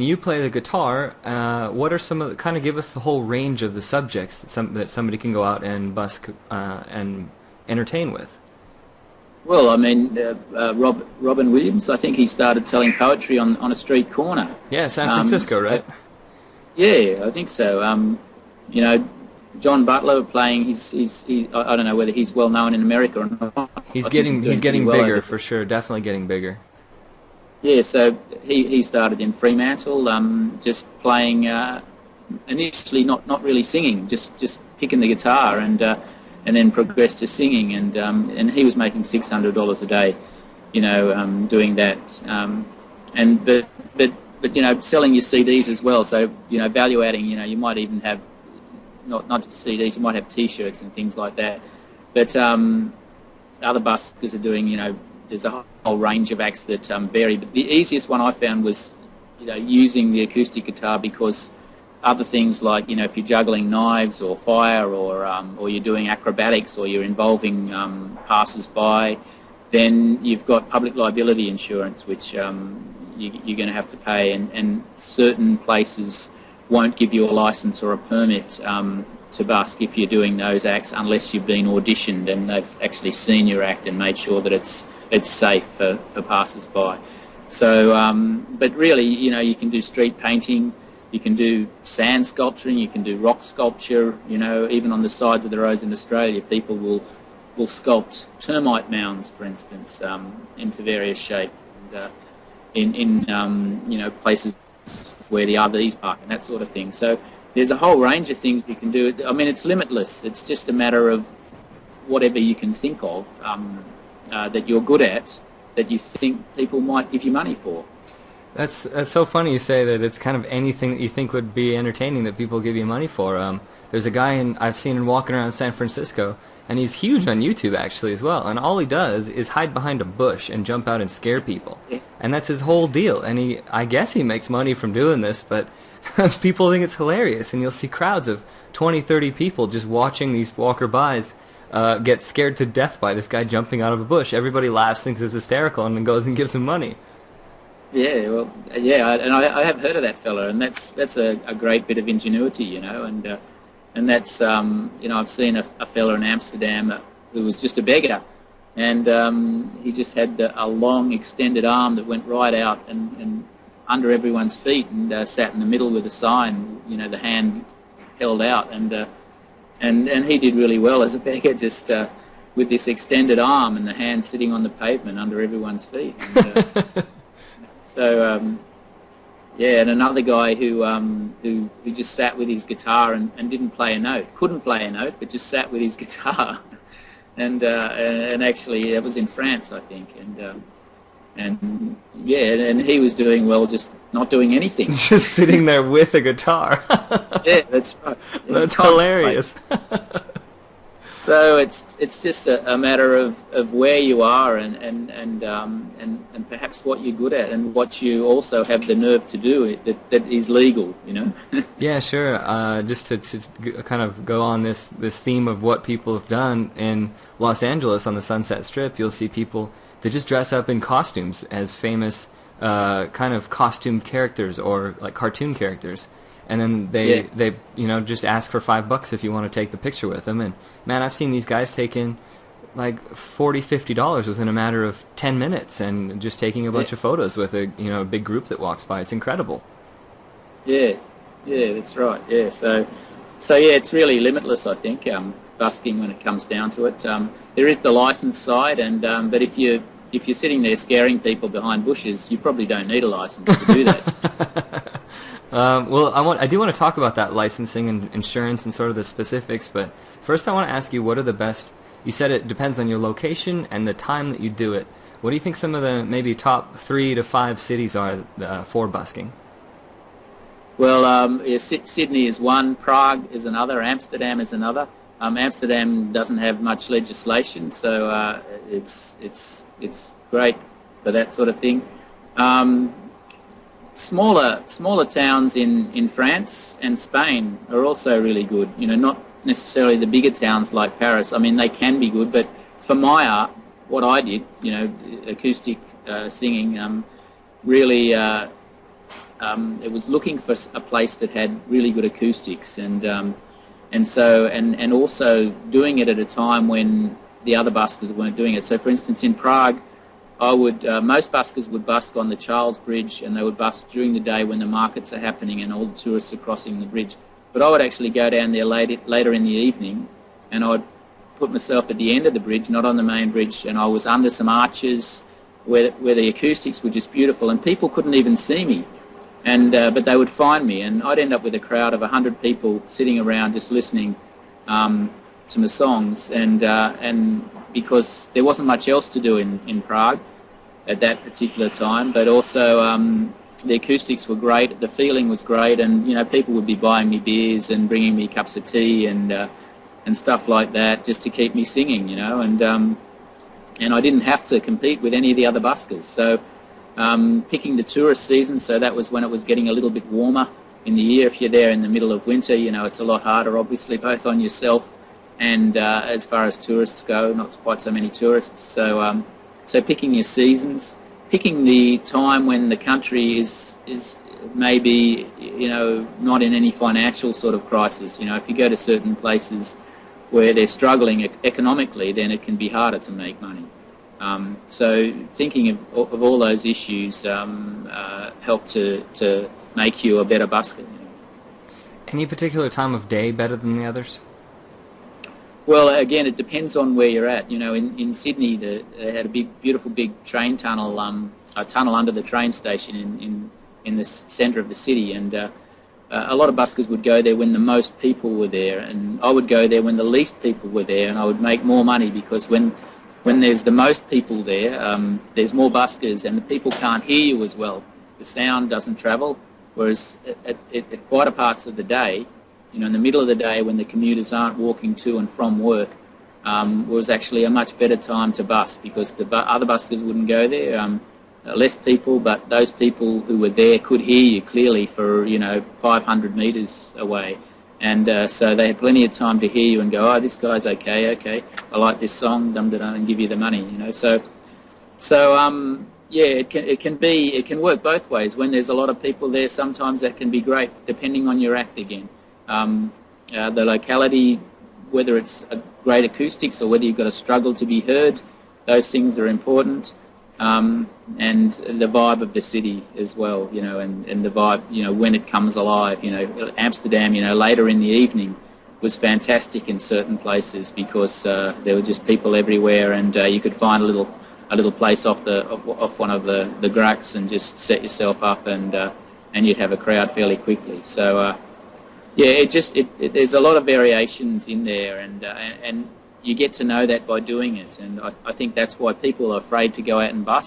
You play the guitar. What are some of kind of give us the whole range of the subjects that somebody can go out and busk and entertain with? Well, I mean, Robin Williams, I think he started telling poetry on a street corner. Yeah, San Francisco, So, right? yeah, I think so. You know, John Butler playing. I don't know whether he's well known in America or not. He's I think he's he's doing pretty getting well bigger over for there. sure. Definitely getting bigger. Yeah, so he started in Fremantle, just playing. Initially, not really singing, just picking the guitar, and then progressed to singing, and he was making $600 a day, doing that, and but selling your CDs as well. So value adding. You might even have not just CDs, you might have T-shirts and things like that. But other buskers are doing, there's a whole range of acts that vary. But the easiest one I found was, using the acoustic guitar, because other things like, if you're juggling knives or fire, or you're doing acrobatics, or you're involving passers-by, then you've got public liability insurance, which you're going to have to pay, and certain places won't give you a license or a permit to busk if you're doing those acts, unless you've been auditioned and they've actually seen your act and made sure that it's safe for passers-by. So, but really, you can do street painting, you can do sand sculpturing, you can do rock sculpture. Even on the sides of the roads in Australia, people will sculpt termite mounds, for instance, into various shapes, and in places where the RVs park and that sort of thing. So there's a whole range of things you can do. I mean, it's limitless. It's just a matter of whatever you can think of that you're good at, that you think people might give you money for. That's so funny you say that. It's kind of anything that you think would be entertaining that people give you money for. There's a guy I've seen him walking around San Francisco, and he's huge on YouTube actually as well. And all he does is hide behind a bush and jump out and scare people, Yeah. and that's his whole deal. And I guess he makes money from doing this, but people think it's hilarious. And you'll see crowds of 20, 30 people just watching these walker-bys get scared to death by this guy jumping out of a bush. Everybody laughs, thinks it's hysterical, and then goes and gives him money. Yeah, well, yeah, and I have heard of that fella, and that's a great bit of ingenuity, and that's I've seen a fella in Amsterdam who was just a beggar, and he just had a long extended arm that went right out and under everyone's feet, and sat in the middle with a sign, the hand held out, and he did really well as a beggar, just with this extended arm and the hand sitting on the pavement under everyone's feet. And, so yeah, and another guy who just sat with his guitar and didn't play a note, couldn't play a note, but just sat with his guitar, and actually it was in France, I think, and yeah, and he was doing well, just not doing anything. Just sitting there with a guitar. Yeah, that's right. Yeah, That's hilarious. so it's just a matter of where you are and perhaps what you're good at and what you also have the nerve to do that is legal, Yeah, sure. Just to kind of go on this theme of what people have done in Los Angeles on the Sunset Strip, you'll see people that just dress up in costumes as famous kind of costumed characters or like cartoon characters, and then they just ask for $5 if you want to take the picture with them. And man, I've seen these guys taking like $40, $50 within a matter of 10 minutes and just taking a bunch of photos with a big group that walks by. It's incredible. Yeah, yeah, that's right. Yeah, so yeah, it's really limitless, I think, busking when it comes down to it. There is the license side, and but if you're sitting there scaring people behind bushes, you probably don't need a license to do that. Well, I do want to talk about that licensing and insurance and sort of the specifics, but first I want to ask you, what are the best, you said it depends on your location and the time that you do it. What do you think some of the maybe top 3 to 5 cities are for busking? Well, yeah, Sydney is one, Prague is another, Amsterdam is another. Amsterdam doesn't have much legislation, so it's great for that sort of thing. Smaller towns in France and Spain are also really good. Not necessarily the bigger towns like Paris. I mean, they can be good, but for my art, what I did, acoustic singing, really it was looking for a place that had really good acoustics, and also doing it at a time when the other buskers weren't doing it. So, for instance, in Prague, most buskers would busk on the Charles Bridge, and they would busk during the day when the markets are happening and all the tourists are crossing the bridge. But I would actually go down there later in the evening, and I would put myself at the end of the bridge, not on the main bridge, and I was under some arches where the acoustics were just beautiful, and people couldn't even see me. But they would find me, and I'd end up with a crowd of 100 people sitting around just listening to my songs, and because there wasn't much else to do in Prague at that particular time, but also the acoustics were great, the feeling was great, and people would be buying me beers and bringing me cups of tea and stuff like that just to keep me singing, and I didn't have to compete with any of the other buskers. So picking the tourist season, so that was when it was getting a little bit warmer in the year. If you're there in the middle of winter, it's a lot harder, obviously, both on yourself and as far as tourists go, not quite so many tourists. So picking your seasons, picking the time when the country is maybe not in any financial sort of crisis. If you go to certain places where they're struggling economically, then it can be harder to make money. So thinking of all those issues help to make you a better busker. Any particular time of day better than the others? Well, again, it depends on where you're at. In Sydney, they had a beautiful big train tunnel, a tunnel under the train station in the centre of the city, and a lot of buskers would go there when the most people were there, and I would go there when the least people were there, and I would make more money because when there's the most people there, there's more buskers, and the people can't hear you as well. The sound doesn't travel, whereas at quieter parts of the day, in the middle of the day when the commuters aren't walking to and from work, was actually a much better time to busk because the other buskers wouldn't go there. Less people, but those people who were there could hear you clearly for 500 metres away, and so they had plenty of time to hear you and go, oh, this guy's okay, I like this song, and give you the money. It can work both ways. When there's a lot of people there, sometimes that can be great, depending on your act again. The locality, whether it's a great acoustics or whether you've got to struggle to be heard, those things are important. And the vibe of the city as well, and the vibe, when it comes alive, Amsterdam, later in the evening was fantastic in certain places because there were just people everywhere, and you could find a little place off one of the grachts and just set yourself up, and you'd have a crowd fairly quickly. So there's a lot of variations in there, and you get to know that by doing it, and I think that's why people are afraid to go out and busk,